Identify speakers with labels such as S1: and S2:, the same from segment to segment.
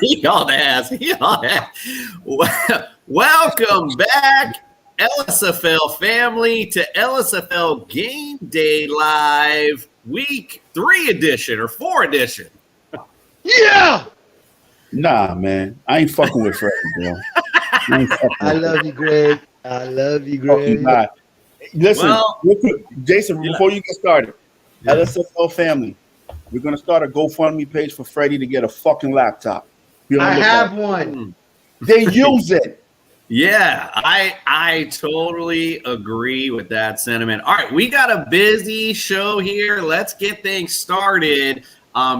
S1: He all has. Welcome back, Lsfl family, to Lsfl Game Day Live Week 3 edition or 4 edition.
S2: Yeah.
S3: Nah, man. I ain't fucking with Freddie, bro.
S2: I love you, Greg. I love you, Greg.
S3: Listen, real quick, Jason, before you get started, Lsfl family, we're going to start a GoFundMe page for Freddie to get a fucking laptop.
S2: I have one.
S3: They use it.
S1: Yeah, I totally agree with that sentiment. All right, we got a busy show here. Let's get things started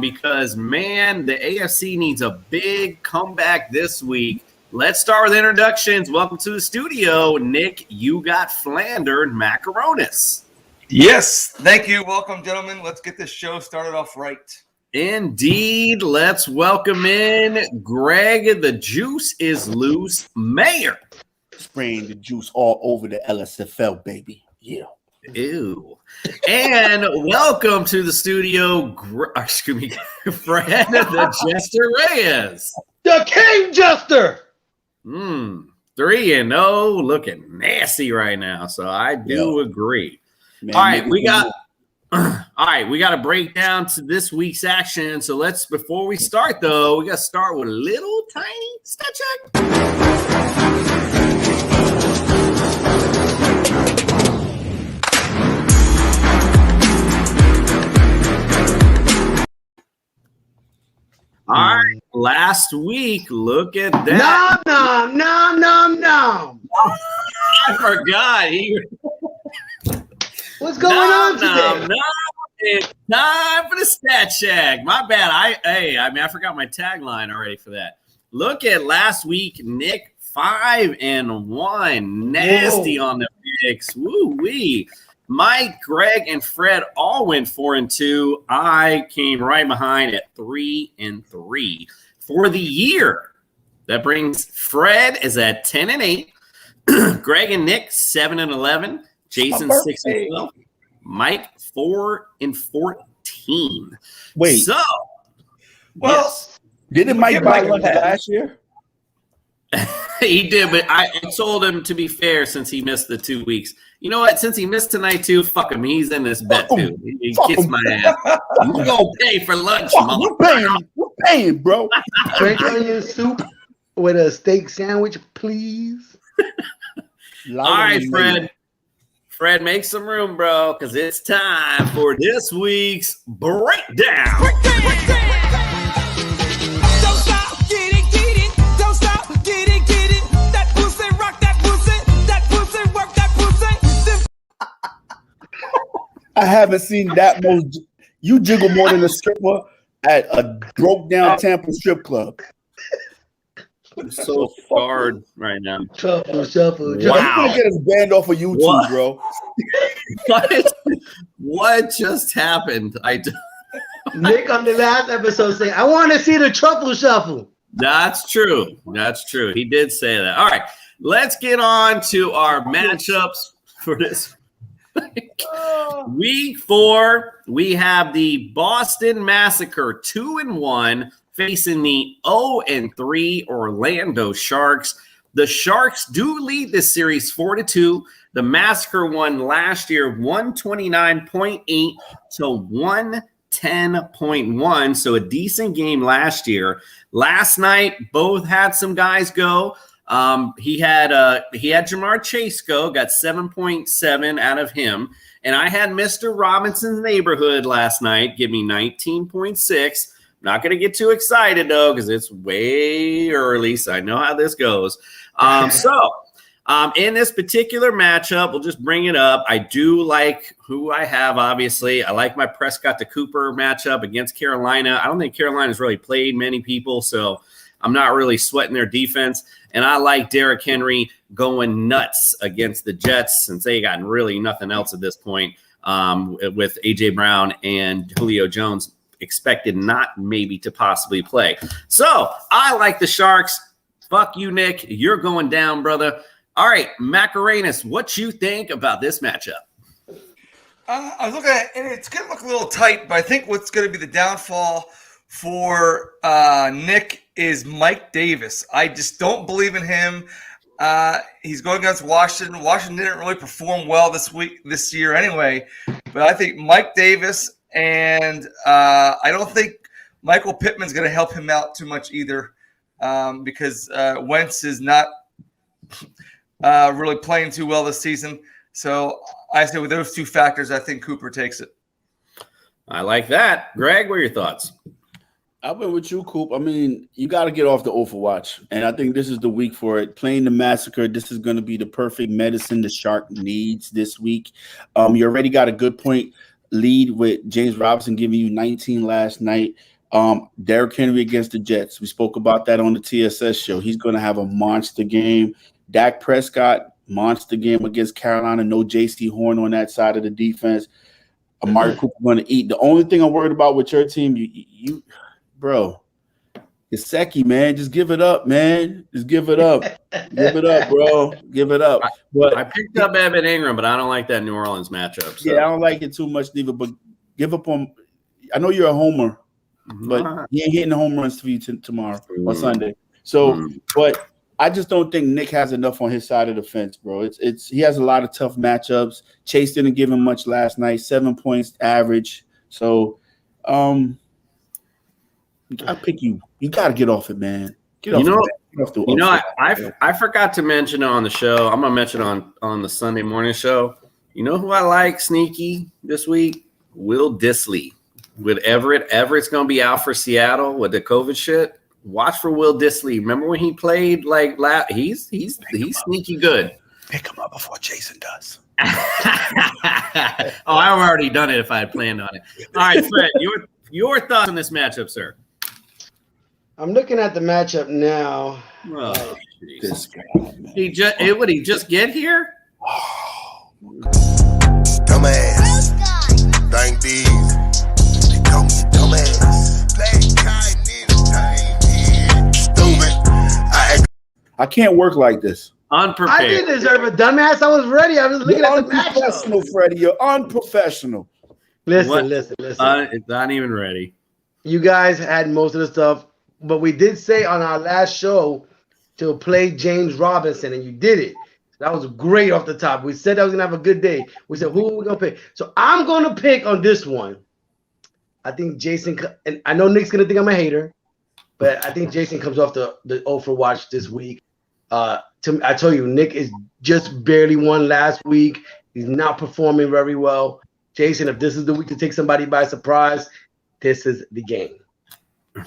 S1: because, man, the AFC needs a big comeback this week. Let's start with introductions. Welcome to the studio, Nick. You got Flandered Macaronis.
S4: Yes, thank you. Welcome, gentlemen. Let's get this show started off right.
S1: Indeed. Let's welcome in Greg. The juice is loose. Mayor.
S3: Spraying the juice all over the Lsfl, baby. Yeah.
S1: Ew. And welcome to the studio, Fred the Jester Reyes.
S2: The King Jester.
S1: 3-0, looking nasty right now. So I do agree.
S3: Man,
S1: all right, we got to break down to this week's action. So before we start though, we got to start with a little tiny stat check. All right, last week, look at that.
S2: Nom.
S1: I forgot.
S2: What's going on today?
S1: It's time for the stat check. My bad. I forgot my tagline already for that. Look at last week, Nick, 5-1. Nasty on the picks. Woo-wee. Mike, Greg, and Fred all went 4-2. I came right behind at 3-3. For the year, that brings Fred is at 10-8. Greg and Nick 7-11. Jason 6-12. Mike 4-14.
S3: Wait.
S1: So,
S3: didn't Mike buy lunch last year?
S1: He did, but I told him, to be fair, since he missed the 2 weeks. You know what? Since he missed tonight too, fuck him. He's in this bet too. He kissed my ass. You gonna pay for lunch,
S3: We're paying, bro.
S2: French onion soup with a steak sandwich, please.
S1: All right, Fred. Fred, make some room, bro, because it's time for this week's breakdown.
S5: Don't stop, get it. Don't stop, get it. That pussy, rock that pussy. That pussy, work that pussy.
S3: I haven't seen that most. You jiggle more than a stripper at a broke down Tampa strip club.
S1: I'm so scarred right now.
S2: Shuffle.
S3: Wow. You're gonna get us banned off of YouTube, bro.
S1: What just happened?
S2: Nick on the last episode saying, I want to see the truffle shuffle.
S1: That's true. He did say that. All right, let's get on to our matchups for this week 4. We have the Boston Massacre 2-1 facing the 0-3 Orlando Sharks. The Sharks do lead this series 4-2. The Massacre won last year 129.8 to 110.1. So a decent game last year. Last night, both had some guys go. He had Jamar Chase go, got 7.7 out of him. And I had Mr. Robinson's Neighborhood last night, give me 19.6. Not going to get too excited, though, because it's way early, so I know how this goes. In this particular matchup, we'll just bring it up. I do like who I have, obviously. I like my Prescott to Cooper matchup against Carolina. I don't think Carolina's really played many people, so I'm not really sweating their defense. And I like Derrick Henry going nuts against the Jets since they got really nothing else at this point with A.J. Brown and Julio Jones expected not maybe to possibly play. So I like the Sharks. Fuck you, Nick. You're going down, brother. All right, Macarenus, what you think about this matchup?
S4: I was looking at it, and it's going to look a little tight, but I think what's going to be the downfall for Nick is Mike Davis. I just don't believe in him. He's going against Washington. Washington didn't really perform well this year anyway. But I think Mike Davis, and I don't think Michael Pittman's going to help him out too much either, because Wentz is not really playing too well this season. So I say with those two factors, I think Cooper takes it.
S1: I like that. Greg, what are your thoughts?
S3: I've been with you, Coop. I mean, you got to get off the Overwatch, and I think this is the week for it. Playing the Massacre, this is going to be the perfect medicine the Shark needs this week. You already got a good point lead with James Robinson giving you 19 last night. Derrick Henry against the Jets. We spoke about that on the TSS show. He's going to have a monster game. Dak Prescott, monster game against Carolina. No J.C. Horn on that side of the defense. Amari Cooper going to eat. The only thing I'm worried about with your team, you bro, Gesicki, man. Just give it up, man. Just give it up. Give it up, bro. Give it up. But
S1: I picked up Evan Ingram, but I don't like that New Orleans matchup. So.
S3: Yeah, I don't like it too much, neither. But give up on – I know you're a homer, but he ain't hitting the home runs for you tomorrow or Sunday. So, but I just don't think Nick has enough on his side of the fence, bro. It's he has a lot of tough matchups. Chase didn't give him much last night, 7 points average. So, I pick you. You got to get off it, man. Get off
S1: I forgot to mention on the show. I'm gonna mention on the Sunday morning show. You know who I like sneaky this week? Will Dissly with Everett. Everett's gonna be out for Seattle with the COVID shit. Watch for Will Dissly. Remember when he played he's sneaky good.
S3: Pick him up before Jason does.
S1: I've already done it if I had planned on it. All right, Fred, your thoughts on this matchup, sir?
S2: I'm looking at the matchup now.
S1: Oh, this guy, he just get here?
S6: Dumbass. Thank these. They call me dumbass. Stupid.
S3: I can't work like this.
S1: Unprepared.
S2: I didn't deserve a dumbass. I was ready. I was looking at the matchup.
S3: Unprofessional, Freddie. You're unprofessional.
S2: Listen.
S1: It's not even ready.
S2: You guys had most of the stuff, but we did say on our last show to play James Robinson, and you did it. That was great off the top. We said that was going to have a good day. We said, who are we going to pick? So I'm going to pick on this one. I think Jason, and I know Nick's going to think I'm a hater, but I think Jason comes off the Overwatch this week. I told you, Nick is just barely won last week. He's not performing very well. Jason, if this is the week to take somebody by surprise, this is the game.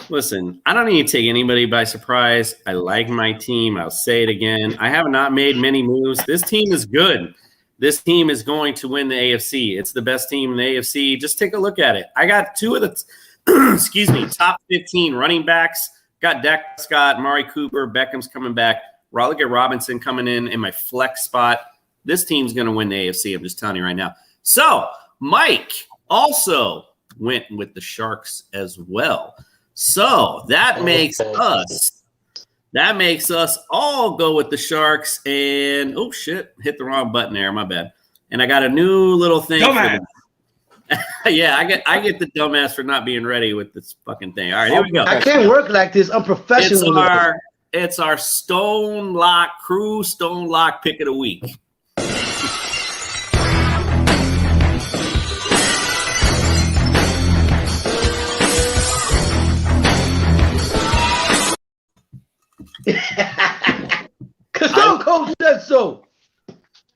S1: Listen, I don't need to take anybody by surprise. I like my team. I'll say it again. I have not made many moves. This team is good. This team is going to win the AFC. It's the best team in the AFC. Just take a look at it. I got two of the top 15 running backs. Got Dak Prescott, Amari Cooper, Beckham's coming back. Rolliger Robinson coming in my flex spot. This team's going to win the AFC. I'm just telling you right now. So Mike also went with the Sharks as well. So that makes us all go with the Sharks. And oh shit, hit the wrong button there. My bad. And I got a new little thing.
S4: Dumbass.
S1: Yeah, I get the dumbass for not being ready with this fucking thing. All right, here we go.
S2: I can't work like this. I'm professional.
S1: It's our Stone Lock pick of the week.
S2: Because Stone Cold said so.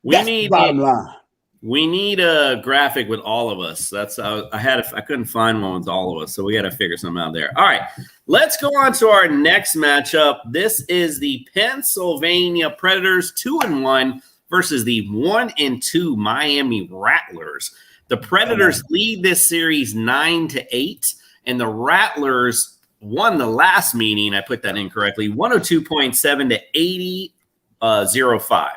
S1: We need a graphic with all of us. That's I couldn't find one with all of us, so we got to figure something out there. All right, let's go on to our next matchup. This is the Pennsylvania Predators 2-1 versus the 1-2 Miami Rattlers. The Predators lead this series 9-8, and the Rattlers won the last meeting. I put that incorrectly. 102.7 to 80.05.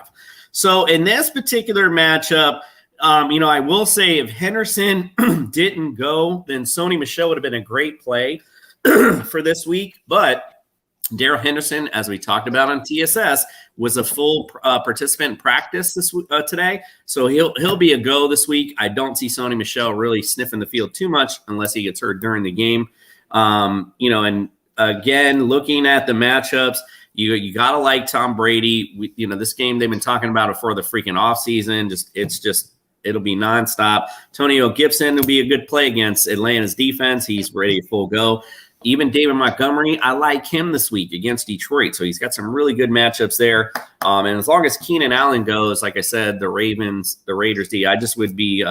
S1: So in this particular matchup, I will say if Henderson didn't go, then Sony Michel would have been a great play for this week. But Darrell Henderson, as we talked about on TSS, was a full participant in practice today. So he'll be a go this week. I don't see Sony Michel really sniffing the field too much unless he gets hurt during the game. And again, looking at the matchups, you gotta like Tom Brady. This game they've been talking about it for the freaking offseason. It'll be nonstop. Antonio Gibson will be a good play against Atlanta's defense. He's ready to full go. Even David Montgomery, I like him this week against Detroit. So he's got some really good matchups there. And as long as Keenan Allen goes, like I said, the Raiders D, I just would be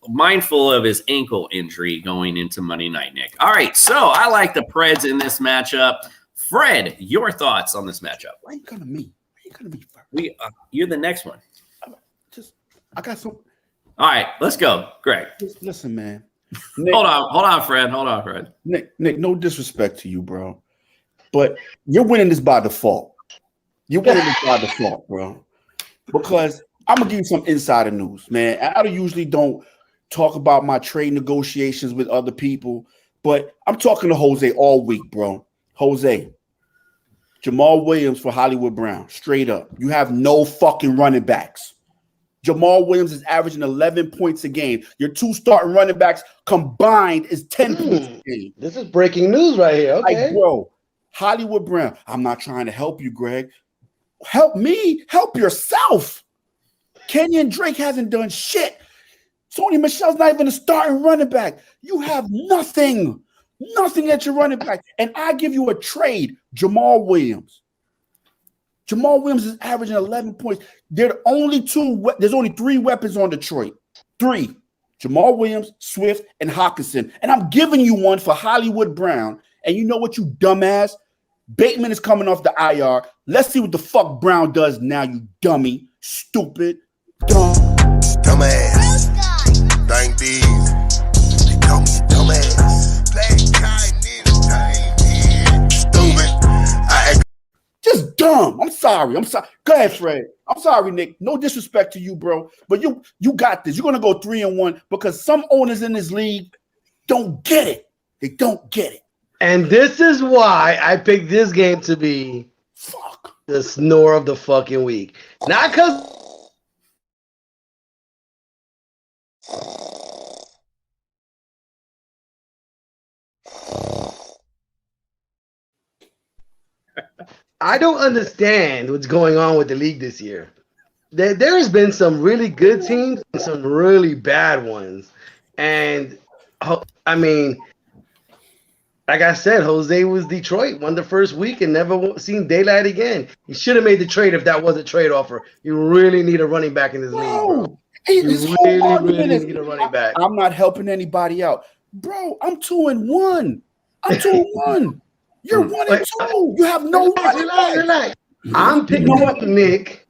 S1: mindful of his ankle injury going into Monday night, Nick. All right, so I like the Preds in this matchup. Fred, your thoughts on this matchup?
S3: Why are you coming to me? First?
S1: You're the next one.
S3: I got some.
S1: All right, let's go. Greg.
S3: Just listen, man. Nick,
S1: Hold on, Fred.
S3: Nick, no disrespect to you, bro, but you're winning this by default. You're winning this by default, bro, because I'm going to give you some insider news, man. I usually don't talk about my trade negotiations with other people, but I'm talking to Jose all week, bro. Jose, Jamal Williams for Hollywood Brown, straight up. You have no fucking running backs. Jamal Williams is averaging 11 points a game. Your two starting running backs combined is 10 points a game.
S2: This is breaking news right here. Okay.
S3: Like, bro, Hollywood Brown, I'm not trying to help you, Greg. Help me. Help yourself. Kenyon Drake hasn't done shit. Sony Michel's not even a starting running back. You have nothing at your running back. And I give you a trade, Jamal Williams. Jamal Williams is averaging 11 points. There's only 3 weapons on Detroit. 3. Jamal Williams, Swift, and Hawkinson. And I'm giving you one for Hollywood Brown. And you know what, you dumbass? Bateman is coming off the IR. Let's see what the fuck Brown does now, you dummy. Stupid. Dumb.
S6: Dumbass. Thank these. They call me dumbass. Black guy need a thing. Stupid.
S3: Just dumb. I'm sorry. Go ahead, Fred. I'm sorry, Nick. No disrespect to you, bro. But you got this. You're gonna go 3-1 because some owners in this league don't get it. They don't get it.
S2: And this is why I picked this game to be the snore of the fucking week. Not because I don't understand what's going on with the league this year. There has been some really good teams and some really bad ones. And, I mean, like I said, Jose was Detroit, won the first week and never seen daylight again. You should have made the trade if that was a trade offer. You really need a running back in this league, bro. You really need a running back.
S3: I'm not helping anybody out. Bro, I'm 2-1. I'm 2-1. You're 1-2. You have no
S2: relax. I'm picking up Nick.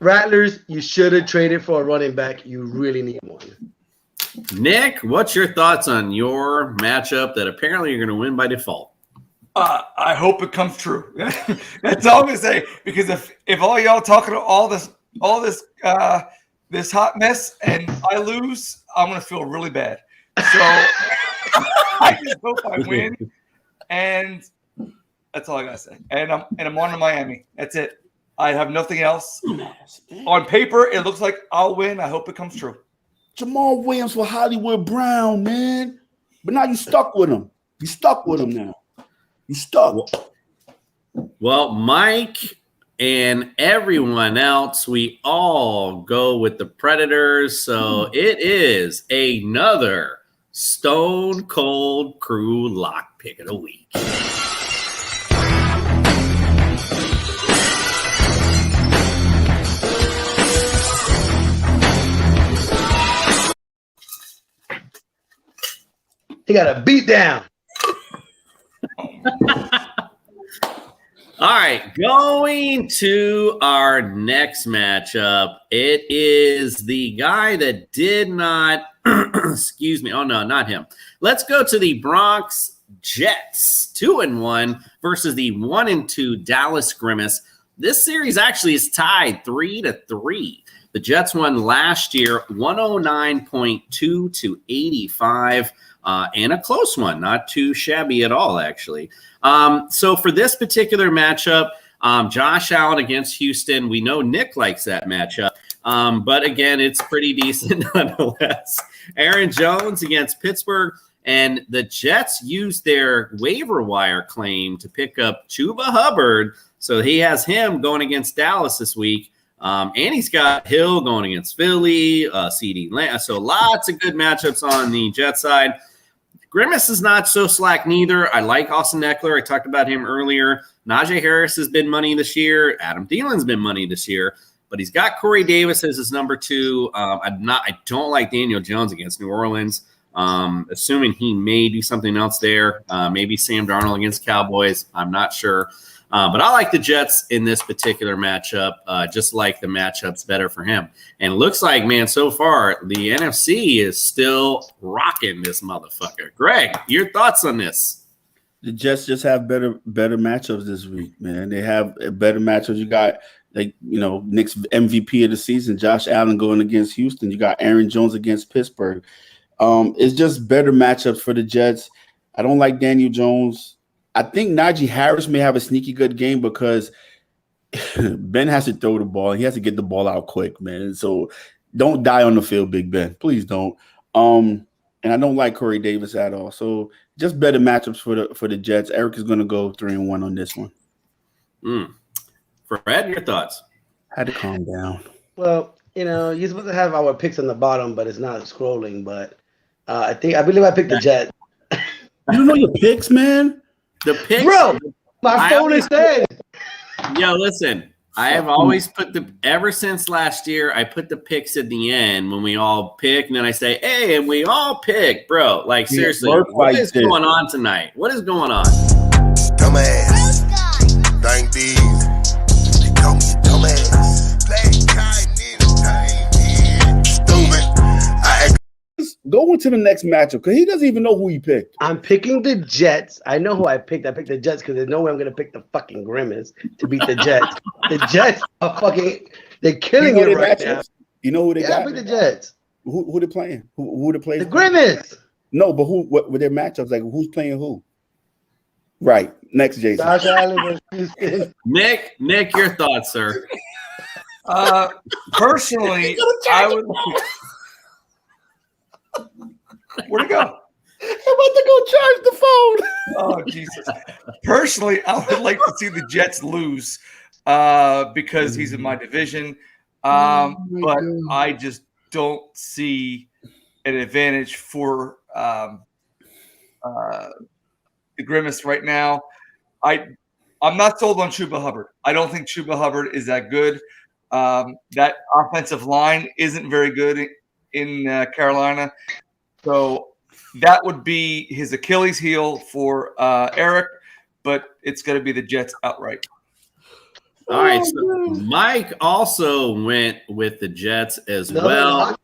S2: Rattlers, you should have traded for a running back. You really need one.
S1: Nick, what's your thoughts on your matchup that apparently you're going to win by default?
S4: I hope it comes true. That's all I'm gonna say. Because if all y'all talking all this hot mess and I lose, I'm gonna feel really bad. So I just hope I win. And that's all I gotta say. And I'm on to Miami. That's it. I have nothing else. On paper, it looks like I'll win. I hope it comes true.
S3: Jamal Williams for Hollywood Brown, man. But now you stuck with him. You stuck with him now. You stuck.
S1: Well, Mike and everyone else, we all go with the Predators. So it is another Stone Cold Crew lock pick of the week.
S2: He got a beat down.
S1: All right, going to our next matchup. It is the guy that did not, excuse me. Oh, no, not him. Let's go to the Bronx Jets, 2-1 versus the 1-2 Dallas Grimace. This series actually is tied 3-3. The Jets won last year 109.2 to 85. And a close one, not too shabby at all, actually. So for this particular matchup, Josh Allen against Houston, we know Nick likes that matchup. But again, it's pretty decent nonetheless. Aaron Jones against Pittsburgh, And the Jets used their waiver wire claim to pick up Chuba Hubbard. So he has him going against Dallas this week. And he's got Hill going against Philly, CD Lamb. So lots of good matchups on the Jet side. Grimace is not so slack neither. I like Austin Eckler. I talked about him earlier. Najee Harris has been money this year. Adam Thielen's been money this year. But he's got Corey Davis as his number 2. I don't like Daniel Jones against New Orleans. Assuming he may do something else there. Maybe Sam Darnold against Cowboys. I'm not sure. But I like the Jets in this particular matchup, just like the matchup's better for him. And it looks like, man, so far, the NFC is still rocking this motherfucker. Greg, your thoughts on this?
S3: The Jets just have better matchups this week, man. They have better matchups. You got, Nick's MVP of the season, Josh Allen going against Houston. You got Aaron Jones against Pittsburgh. It's just better matchups for the Jets. I don't like Daniel Jones. I think Najee Harris may have a sneaky good game because Ben has to throw the ball. He has to get the ball out quick, man. So don't die on the field, Big Ben. Please don't. And I don't like Corey Davis at all. So just better matchups for the Jets. Eric is going to go 3-1 on this one.
S1: Fred, your thoughts?
S3: Had to calm down.
S2: Well, you're supposed to have our picks on the bottom, but it's not scrolling. But I believe I picked the Jets.
S3: You don't know your picks, man?
S1: The picks,
S2: bro. My phone is dead.
S1: Yo, listen. I have always put ever since last year, I put the picks at the end when we all pick, and then I say, hey, and we all pick, bro. Like, seriously, what is going on tonight? What is going on?
S6: Dumbass. Dang these. They call me a dumbass. Play kind in stupid.
S3: Go into the next matchup because he doesn't even know who he picked.
S2: I'm picking the Jets. I know who I picked. I picked the Jets because there's no way I'm going to pick the fucking Grimace to beat the Jets. The Jets are they're killing it right now.
S3: You know who they got?
S2: I picked the Jets.
S3: Who they playing? Who they playing?
S2: The Grimace.
S3: No, but what were their matchups? Like, who's playing who? Right. Next, Jason.
S2: Josh Allen versus Houston.
S1: Nick, your thoughts, sir?
S4: Personally, I would. Where'd it go?
S3: I'm about to go charge the phone.
S4: Oh, Jesus. Personally, I would like to see the Jets lose because he's in my division. But I just don't see an advantage for the Grimace right now. I'm not sold on Chuba Hubbard. I don't think Chuba Hubbard is that good. That offensive line isn't very good in Carolina. So that would be his Achilles heel for Eric, but it's going to be the Jets outright.
S1: All right. So Mike also went with the Jets as well.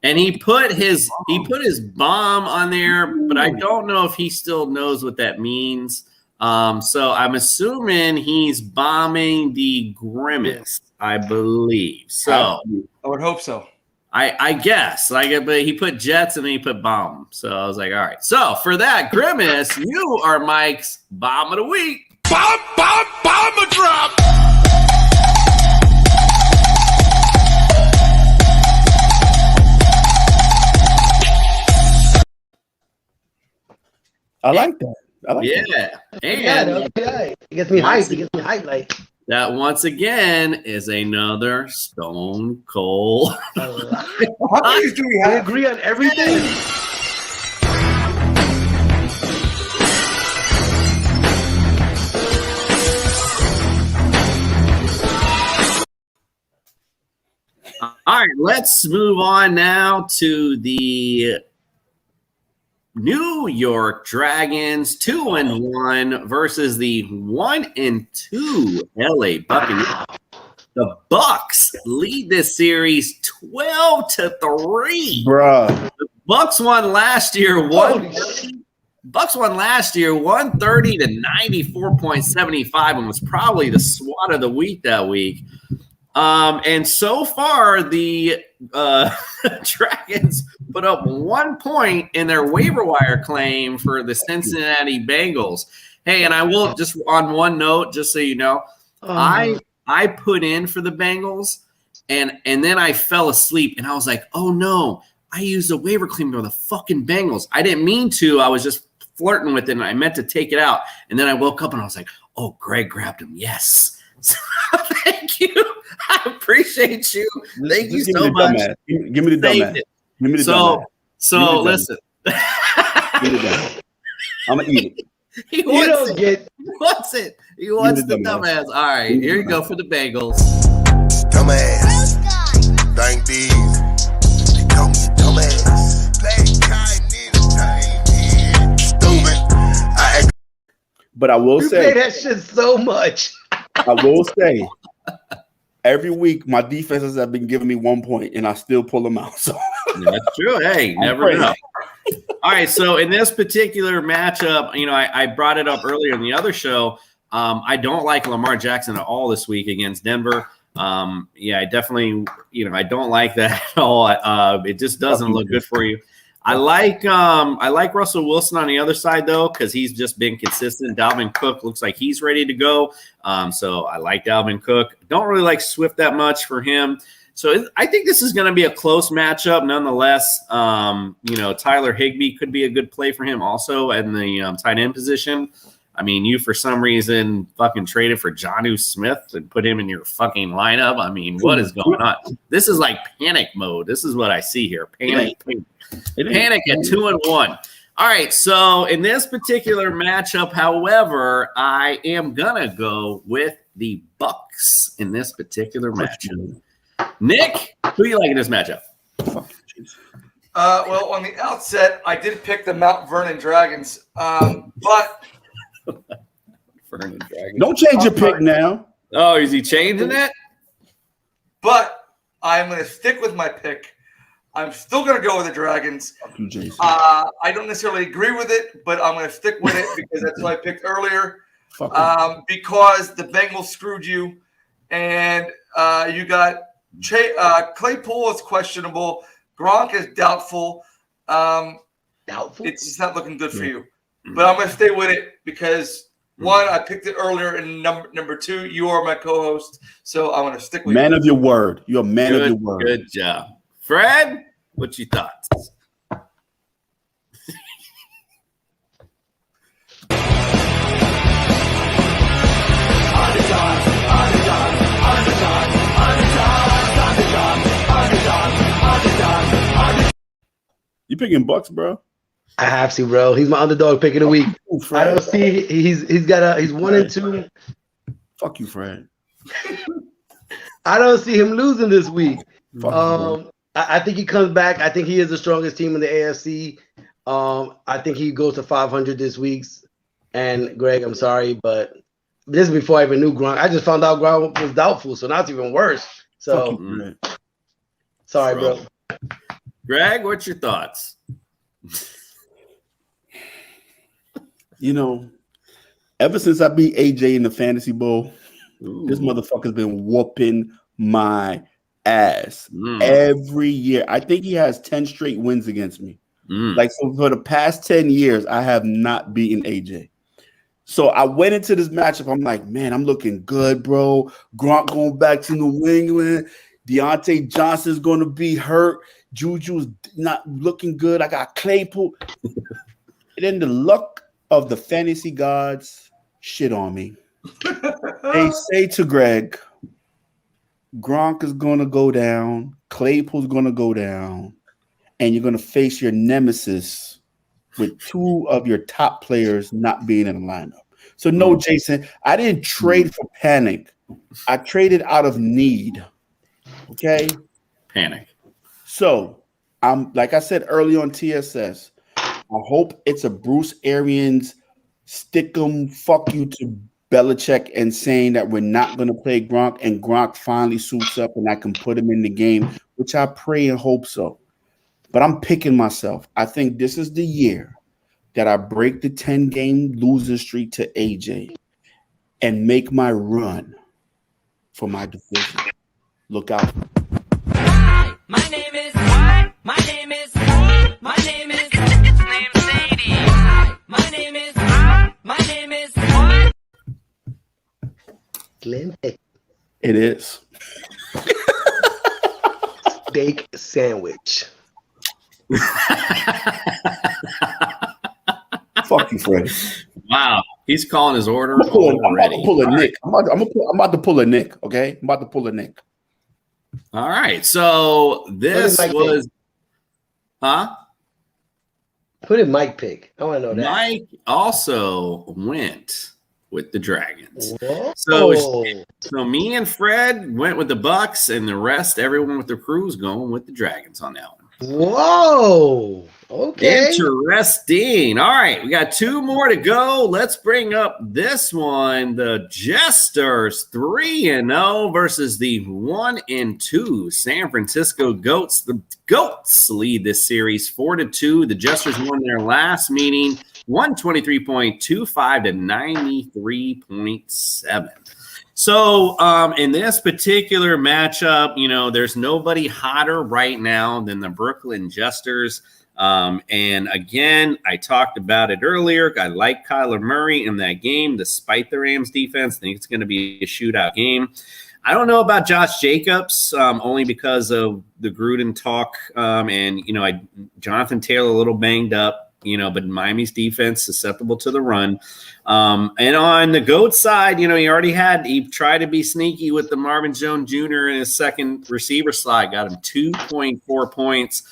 S1: And he put his bomb on there, but I don't know if he still knows what that means. So I'm assuming he's bombing the Grimace, I believe. So
S4: I would hope so.
S1: I guess. But he put Jets and then he put bomb. So I was like, all right. So for that, Grimace, you are Mike's bomb of the week.
S6: Bomb a drop.
S3: I like that.
S1: Yeah.
S2: And it gets me hyped. Like
S1: that once again is another Stone Cold.
S2: how many do we have? Agree on everything.
S1: All right, let's move on now to the New York Dragons, 2-1 versus the 1-2 LA Buccaneers. The Bucks lead this series 12-3.
S3: Bruh.
S1: The Bucks won last year 130 to 94.75 and was probably the SWAT of the week that week. And so far, the Dragons put up 1 point in their waiver wire claim for the Cincinnati Bengals. Hey, and I will just on one note, just so you know, I put in for the Bengals, and then I fell asleep, and I was like, oh no, I used a waiver claim for the fucking Bengals. I didn't mean to. I was just flirting with it, and I meant to take it out. And then I woke up and I was like, oh, Greg grabbed him. Yes. So, thank you. I appreciate you. Thank you so much.
S3: Give me the dumbass. Give me the dumbass.
S1: So listen.
S3: Give me the dumbass. I'm going to eat it.
S1: He wants it. He wants the dumbass. All right, here you go for the Bengals.
S6: Dumbass. Thank these. They call me dumbass. Play kind in stupid.
S3: But I will
S2: You
S3: say
S2: play that shit so much.
S3: I will say every week my defenses have been giving me 1 point and I still pull them out. So
S1: that's true. Hey, never know. All right, so in this particular matchup, I brought it up earlier in the other show. I don't like Lamar Jackson at all this week against Denver. I definitely, I don't like that at all. It just doesn't look good for you. I like Russell Wilson on the other side though, because he's just been consistent. Dalvin Cook looks like he's ready to go. So I like Dalvin Cook. Don't really like Swift that much for him. So I think this is going to be a close matchup. Nonetheless, Tyler Higbee could be a good play for him also in the tight end position. I mean, you for some reason fucking traded for Jonnu Smith and put him in your fucking lineup. I mean, what is going on? This is like panic mode. This is what I see here. Panic at 2-1. All right, so in this particular matchup, however, I am gonna go with the Bucks in this particular matchup. Nick, who do you like in this matchup?
S4: Well, on the outset, I did pick the Mount Vernon Dragons, but
S1: Vernon Dragons.
S3: Don't change your pick now.
S1: Oh, is he changing it?
S4: But I'm going to stick with my pick. I'm still going to go with the Dragons.
S3: Fuck you, Jason.
S4: I don't necessarily agree with it, but I'm going to stick with it because that's what I picked earlier. Because the Bengals screwed you, and you got Claypool is questionable. Gronk is doubtful.
S2: Doubtful?
S4: It's just not looking good for you. But I'm going to stay with it because, one, I picked it earlier, and number two, you are my co-host, so I'm going to stick with
S3: Man
S4: you.
S3: of your word. You're a man of your word.
S1: Good job. Fred, what's your thoughts?
S3: You picking Bucks, bro?
S2: I have to, bro. He's my underdog pick of the week.
S3: Ooh, Fred.
S2: I don't see he's 1-2.
S3: Fuck you, Fred.
S2: I don't see him losing this week.
S3: Fuck you,
S2: I think he comes back. I think he is the strongest team in the AFC. I think he goes to 500 this week. And Greg, I'm sorry, but this is before I even knew Gronk. I just found out Gronk was doubtful, so now it's even worse. So sorry, bro.
S1: Greg, what's your thoughts?
S3: Ever since I beat AJ in the Fantasy Bowl, this motherfucker's been whooping my ass every year. I think he has 10 straight wins against me. So for the past 10 years, I have not beaten AJ. So I went into this matchup. I'm like, man, I'm looking good, bro. Gronk going back to New England. Deontay Johnson's going to be hurt. Juju's not looking good. I got Claypool. And then the luck of the fantasy gods shit on me. They say to Greg, Gronk is going to go down. Claypool's going to go down. And you're going to face your nemesis with two of your top players not being in the lineup. So no, Jason, I didn't trade for panic. I traded out of need. Okay?
S1: Panic.
S3: So I'm like I said early on TSS, I hope it's a Bruce Arians stick 'em, fuck you to Belichick and saying that we're not going to play Gronk and Gronk finally suits up and I can put him in the game, which I pray and hope so. But I'm picking myself. I think this is the year that I break the 10-game losing streak to AJ and make my run for my division. Look out.
S5: My name is Sadie. My name is
S2: Slim
S3: It is.
S2: steak sandwich.
S3: Fuck you, Freddie.
S1: Wow, he's calling his order
S3: I'm about to
S1: already.
S3: pull a Nick. I'm about to pull a Nick. Okay, I'm about to pull a Nick.
S1: All right, so this
S2: Mike
S1: was, huh?
S2: Who did Mike pick? I want to know that.
S1: Mike also went with the Dragons.
S2: Whoa.
S1: So me and Fred went with the Bucks, and the rest, everyone with the crews, going with the Dragons on that one.
S2: Whoa. Okay.
S1: Interesting. All right, we got 2 more to go. Let's bring up this one. The Jesters 3-0 versus the 1-2 San Francisco Goats. The Goats lead this series 4-2. The Jesters won their last meeting 123.25 to 93.7. So in this particular matchup, there's nobody hotter right now than the Brooklyn Jesters. And again, I talked about it earlier. I like Kyler Murray in that game, despite the Rams defense. I think it's going to be a shootout game. I don't know about Josh Jacobs, only because of the Gruden talk. And Jonathan Taylor a little banged up. But Miami's defense susceptible to the run. And on the GOAT side, he tried to be sneaky with the Marvin Jones Jr. in his second receiver slot. Got him 2.4 points.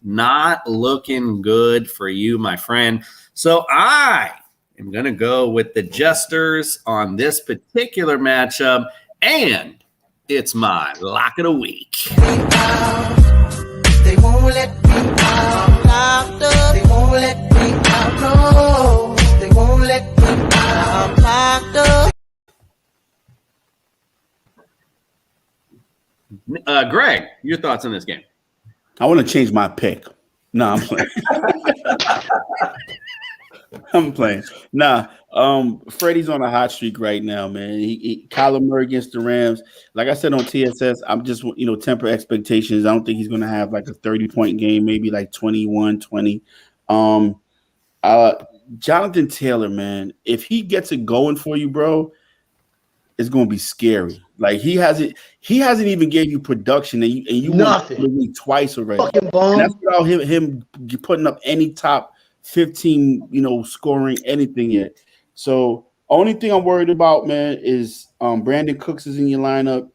S1: Not looking good for you, my friend. So I am going to go with the Jesters on this particular matchup. And it's my lock of the week.
S5: They won't let me out. Locked up. They won't let me out. No, they won't let me out. I'm locked
S1: up. Greg, your thoughts on this game?
S3: I want to change my pick. No, I'm playing. I'm playing. Nah, Freddie's on a hot streak right now, man. Kyler Murray against the Rams. Like I said on TSS, I'm just temper expectations. I don't think he's gonna have like a 30-point game, maybe like 21-20. Jonathan Taylor, man, if he gets it going for you, bro, it's gonna be scary. Like he hasn't even gave you production, and you
S2: Nothing.
S3: won the league twice already.
S2: Fucking bomb.
S3: And that's without him putting up any top 15, scoring anything yet. So only thing I'm worried about, man, is Brandon Cooks is in your lineup,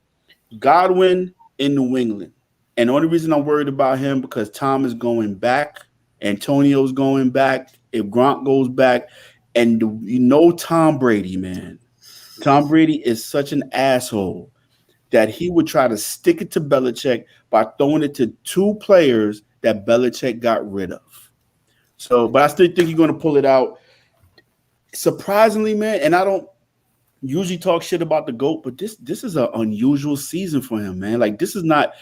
S3: Godwin in New England, and the only reason I'm worried about him because Tom is going back, Antonio's going back, if Gronk goes back, and Tom Brady, man. Tom Brady is such an asshole that he would try to stick it to Belichick by throwing it to 2 players that Belichick got rid of. So, but I still think you're going to pull it out. Surprisingly, man, and I don't usually talk shit about the GOAT, but this is an unusual season for him, man. Like this is not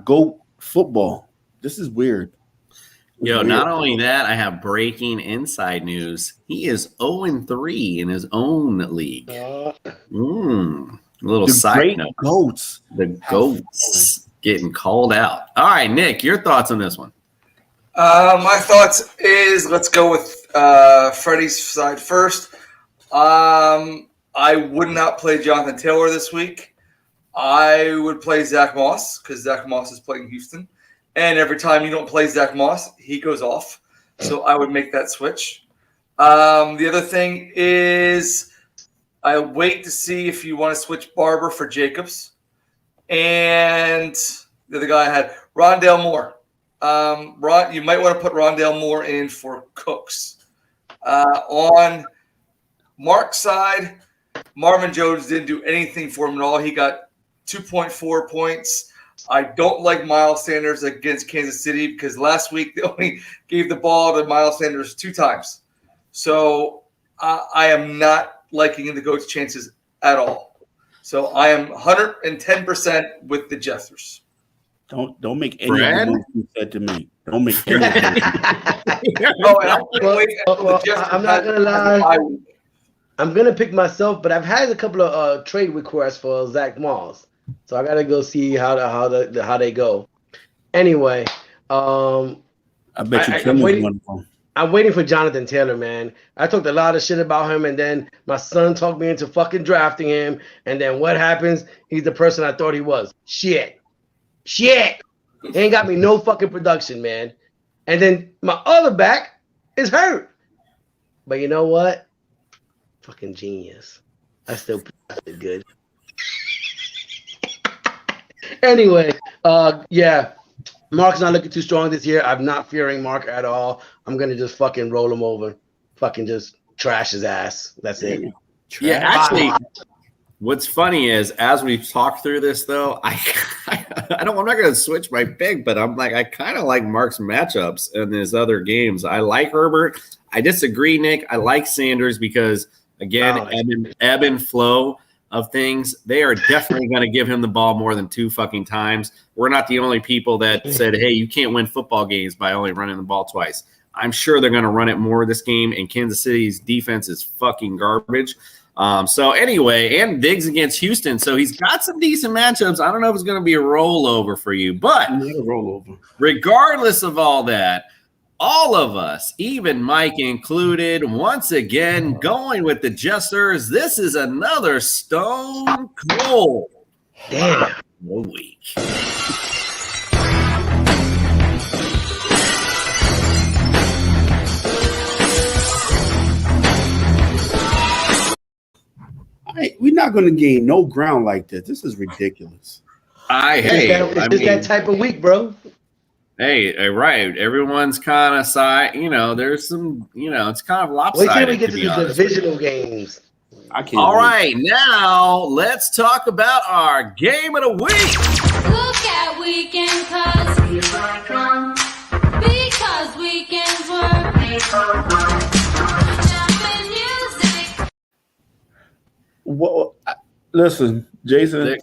S3: GOAT football. This is weird.
S1: Not only that, I have breaking inside news. He is 0-3 in his own league. A little side note.
S3: GOATs.
S1: The GOATs getting called out. All right, Nick, your thoughts on this one?
S4: My thoughts is let's go with Freddie's side first. I would not play Jonathan Taylor this week. I would play Zach Moss because Zach Moss is playing Houston. And every time you don't play Zach Moss, he goes off. So I would make that switch. The other thing is I wait to see if you want to switch Barber for Jacobs. And the other guy I had Rondale Moore. You might want to put Rondale Moore in for Cooks. On Mark's side, Marvin Jones didn't do anything for him at all. He got 2.4 points. I don't like Miles Sanders against Kansas City because last week they only gave the ball to Miles Sanders 2 times. So I am not liking the GOAT's chances at all. So I am 110% with the Jesters.
S3: Don't make any of the you said to me. Don't make any of
S2: I'm not gonna lie. I'm gonna pick myself, but I've had a couple of trade requests for Zach Moss, so I gotta go see how they go. Anyway,
S3: I bet you Kim is one of them.
S2: I'm waiting for Jonathan Taylor, man. I talked a lot of shit about him, and then my son talked me into fucking drafting him, and then what happens? He's the person I thought he was. Shit. He ain't got me no fucking production, man. And then my other back is hurt. But you know what? Fucking genius. I still did good. Anyway, yeah. Mark's not looking too strong this year. I'm not fearing Mark at all. I'm gonna just fucking roll him over. Fucking just trash his ass. That's it.
S1: Yeah, actually, what's funny is as we've talked through this, though, I'm not going to switch my pick, but I'm like, I kind of like Mark's matchups in his other games. I like Herbert. I disagree, Nick. I like Sanders because, again, ebb and flow of things. They are definitely going to give him the ball more than 2 fucking times. We're not the only people that said, hey, you can't win football games by only running the ball twice. I'm sure they're going to run it more this game, and Kansas City's defense is fucking garbage. So anyway, and Diggs against Houston. So he's got some decent matchups. I don't know if it's going to be a rollover for you, but regardless of all that, all of us, even Mike included, once again, going with the Jesters. This is another Stone Cold week.
S3: We're not going to gain no ground like this. This is ridiculous.
S2: It's that type of week, bro.
S1: Hey, right. Everyone's kind of side. There's some. It's kind of lopsided.
S2: Wait till we get to the divisional games.
S3: I can't.
S1: All right, now let's talk about our game of the week.
S7: Look at weekend because weekends were.
S3: Well, listen, Jason.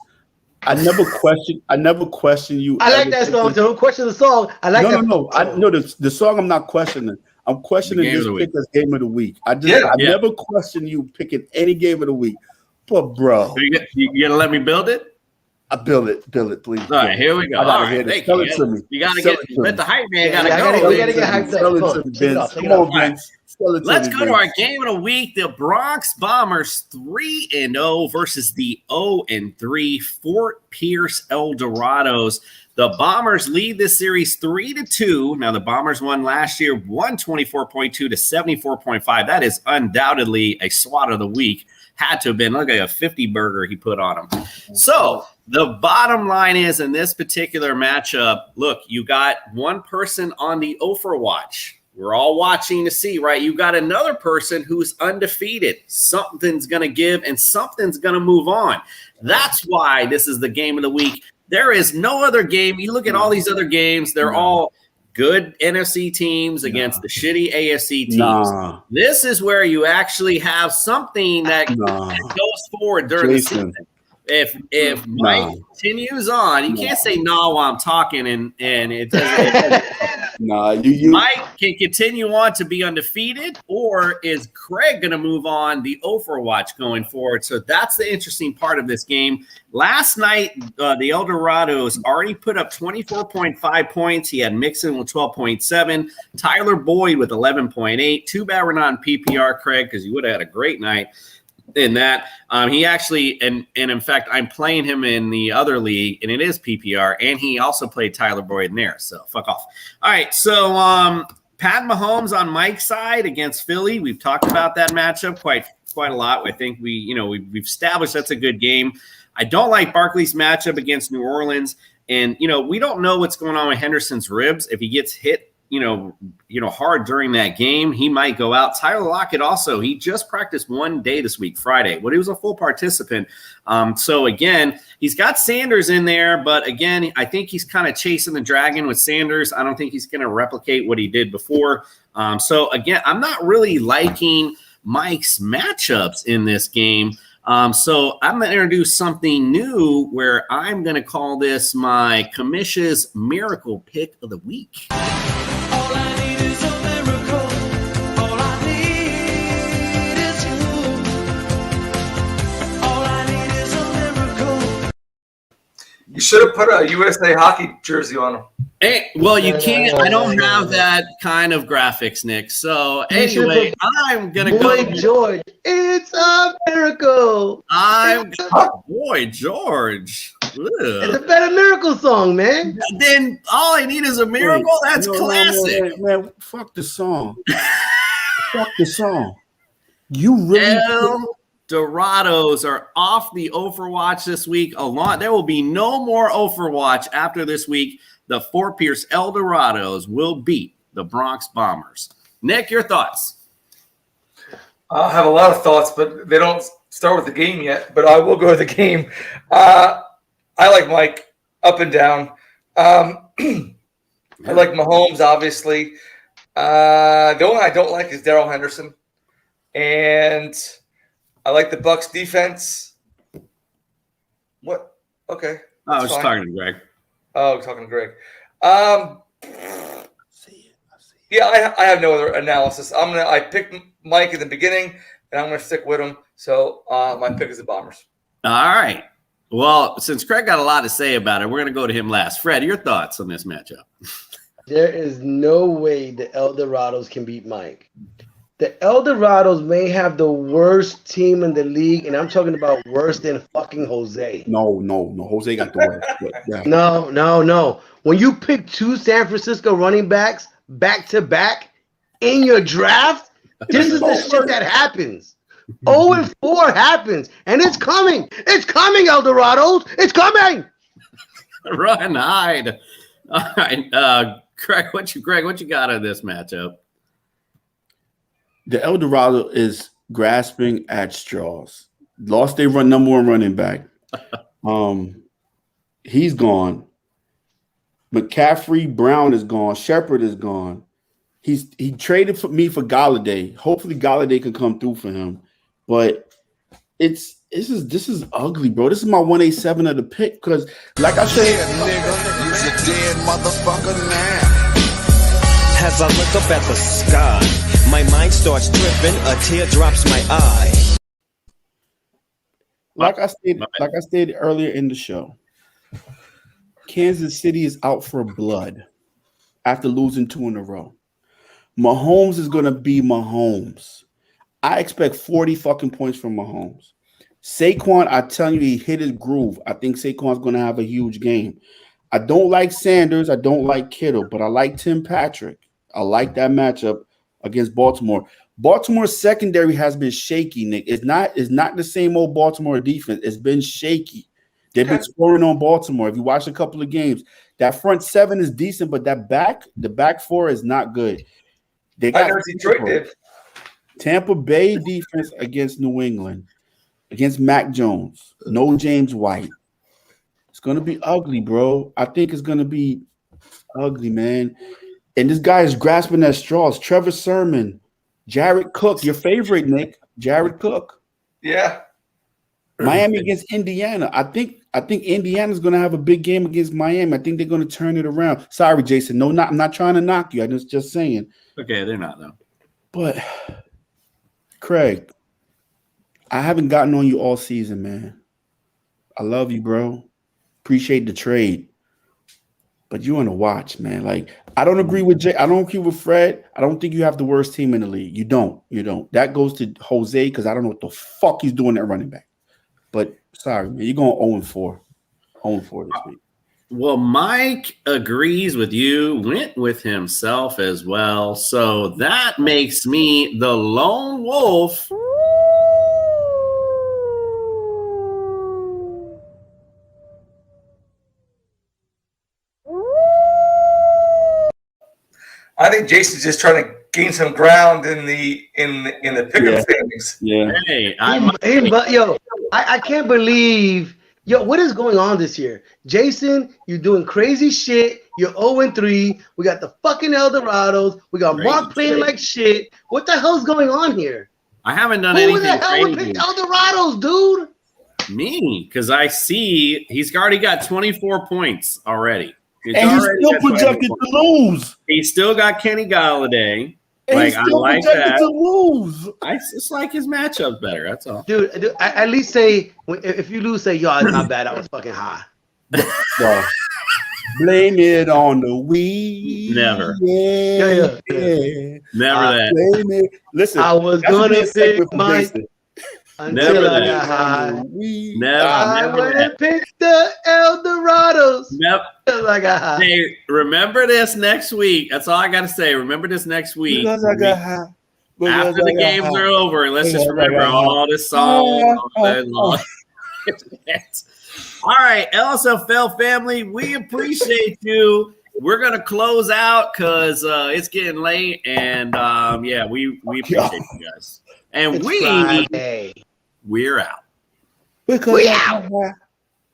S3: I never question you.
S2: I like that song. Don't question the song. I like that.
S3: No. The song I'm not questioning. I'm questioning this pick as game of the week. I never question you picking any game of the week. But bro,
S1: you gonna let me build it?
S3: I build it, please.
S1: All right, here we go.
S3: I gotta hear this. Tell it to me.
S1: You gotta let the hype man gotta
S2: go.
S1: go.
S2: You gotta get hyped up.
S3: Come on, Vince.
S1: Let's go to our game of the week. The Bronx Bombers 3-0 versus the 0-3 Fort Pierce Eldorados. The Bombers lead this series 3-2. Now, the Bombers won last year 124.2 to 74.5. That is undoubtedly a swat of the week. Had to have been. Look at a 50 burger he put on him. So the bottom line is in this particular matchup, look, you got one person on the Overwatch. We're all watching to see, right? You got another person who's undefeated. Something's going to give and something's going to move on. That's why this is the game of the week. There is no other game. You look at all these other games, they're all good NFC teams against the shitty AFC teams. This is where you actually have something that goes forward during the season. If Mike continues on, you can't say no while I'm talking and it doesn't. Mike can continue on to be undefeated, or is Craig going to move on the Overwatch going forward? So that's the interesting part of this game. Last night, the Eldorados already put up 24.5 points. He had Mixon with 12.7, Tyler Boyd with 11.8. Too bad we're not in PPR, Craig, because you would have had a great night in that. He actually, and in fact, I'm playing him in the other league, and it is PPR, and he also played Tyler Boyd in there, so fuck off. All right, so Pat Mahomes on Mike's side against Philly. We've talked about that matchup quite a lot. I think we've established that's a good game. I don't like Barkley's matchup against New Orleans, and we don't know what's going on with Henderson's ribs. If he gets hit hard during that game, he might go out. Tyler Lockett also, he just practiced one day this week, Friday, but he was a full participant. So again, he's got Sanders in there, but again, I think he's kind of chasing the dragon with Sanders. I don't think he's going to replicate what he did before. So again, I'm not really liking Mike's matchups in this game. So I'm going to introduce something new where I'm going to call this my Commission's Miracle Pick of the Week.
S5: All I need is a miracle. All I need is you. All I need is a miracle.
S4: You should have put a USA Hockey jersey on him.
S1: Hey, well, you can't. I don't have that kind of graphics, Nick. So anyway, I'm gonna go.
S2: Boy George, it's a miracle.
S1: Boy George.
S2: It's a better Miracle song, man.
S1: Then all I need is a miracle. That's classic.
S3: Man, fuck the song. Fuck the song. You really
S1: El Dorados are off the Overwatch this week. There will be no more Overwatch after this week. The Fort Pierce El Dorados will beat the Bronx Bombers. Nick, your thoughts?
S4: I have a lot of thoughts, but they don't start with the game yet. But I will go with the game. I like Mike up and down. I like Mahomes, obviously. The only one I don't like is Darrell Henderson. And I like the Bucks defense. What? Okay.
S1: I was just talking to Greg.
S4: Oh, talking to Greg. Yeah, I have no other analysis. I picked Mike in the beginning, and I'm gonna stick with him. So my pick is the Bombers.
S1: All right. Well, since Craig got a lot to say about it, we're gonna go to him last. Fred, your thoughts on this matchup?
S2: There is no way the El Dorados can beat Mike. The El Dorados may have the worst team in the league, and I'm talking about worse than fucking Jose.
S3: No. Jose got the worst. Yeah.
S2: No. When you pick two San Francisco running backs back to back in your draft, this is the shit that happens. 0-4 happens, and it's coming. It's coming, El Dorados. It's coming.
S1: Run, hide. All right, Greg, what you got on this matchup?
S3: The El Dorado is grasping at straws. Lost their number one running back. He's gone. McCaffrey, Brown is gone. Shepard is gone. He traded for Galladay. Hopefully Galladay can come through for him. But this is ugly, bro. This is my 187 of the pick because, like I said,
S6: nigga, you's a dead motherfucker now.
S8: As I look up at the sky, my mind starts tripping, a tear drops my eye.
S3: Like I stated earlier in the show, Kansas City is out for blood after losing 2 in a row. Mahomes is going to be Mahomes. I expect 40 fucking points from Mahomes. Saquon, I tell you, he hit his groove. I think Saquon's going to have a huge game. I don't like Sanders. I don't like Kittle, but I like Tim Patrick. I like that matchup against Baltimore. Baltimore's secondary has been shaky, Nick. It's not the same old Baltimore defense. It's been shaky. They've been scoring on Baltimore. If you watch a couple of games, that front seven is decent, but the back four is not good. They got
S4: Detroit did.
S3: Tampa Bay defense against New England, against Mac Jones. No James White. It's going to be ugly, bro. I think it's going to be ugly, man. And this guy is grasping at straws. Trevor Sermon, Jared Cook, your favorite, Nick. Jared Cook.
S4: Yeah.
S3: Miami against Indiana. I think Indiana's going to have a big game against Miami. I think they're going to turn it around. Sorry, Jason. No, I'm not trying to knock you. I'm just saying.
S1: Okay, they're not, though.
S3: But, Craig, I haven't gotten on you all season, man. I love you, bro. Appreciate the trade. But you want to watch, man. Like, I don't agree with Jay. I don't agree with Fred. I don't think you have the worst team in the league. You don't. That goes to Jose because I don't know what the fuck he's doing at running back. But sorry, man. You're going 0-4. 0-4 this week.
S1: Well, Mike agrees with you, went with himself as well. So that makes me the lone wolf.
S4: I think Jason's just trying to gain some ground in the pickup standings.
S3: Yeah.
S1: Hey,
S2: I can't believe, what is going on this year? Jason, you're doing crazy shit. You're 0-3. We got the fucking El Dorados. We got Mark playing like shit. What the hell's going on here?
S1: I haven't done
S2: Who
S1: anything
S2: the hell would
S1: crazy.
S2: pick El Dorados, dude?
S1: Me, because I see he's already got 24 points already.
S3: And he's still projected to lose.
S1: He's still got Kenny Galladay.
S3: And he's still
S1: I like
S3: projected
S1: that.
S3: to lose.
S1: I just like his matchups better. That's all.
S2: Dude, at least say, if you lose, say, yo, it's not bad. I was fucking high.
S3: So, blame it on the weed.
S1: Never.
S2: Yeah.
S1: Never that.
S3: Blame it. Listen,
S2: I was
S3: that should
S2: gonna
S3: be a segment
S2: pick
S3: from
S2: my.
S3: Jason.
S2: Until I
S1: that.
S2: got high. I
S1: Never
S2: went
S1: that.
S2: and picked the Eldorados.
S1: Yep.
S2: Until I got high.
S1: Hey, remember this next week. That's all I got to say. Remember this next week.
S3: Because I got high.
S1: After the games are over, and let's just remember all this song all day long. All right, Lsfl family, we appreciate you. We're gonna close out because it's getting late, and yeah, we appreciate you guys, and
S2: It's Friday.
S1: we're out.
S3: Because
S2: We
S3: I
S2: out.
S3: got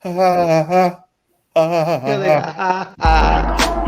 S3: high.
S2: Until I got high.